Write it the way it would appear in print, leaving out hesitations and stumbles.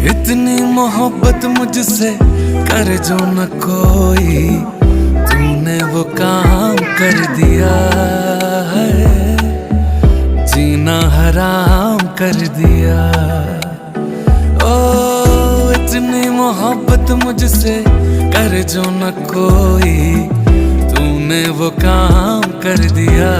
इतनी मोहब्बत मुझसे कर जो न कोई, तूने वो काम कर दिया है, जीना हराम कर दिया। ओ इतनी मोहब्बत मुझसे कर जो न कोई, तूने वो काम कर दिया।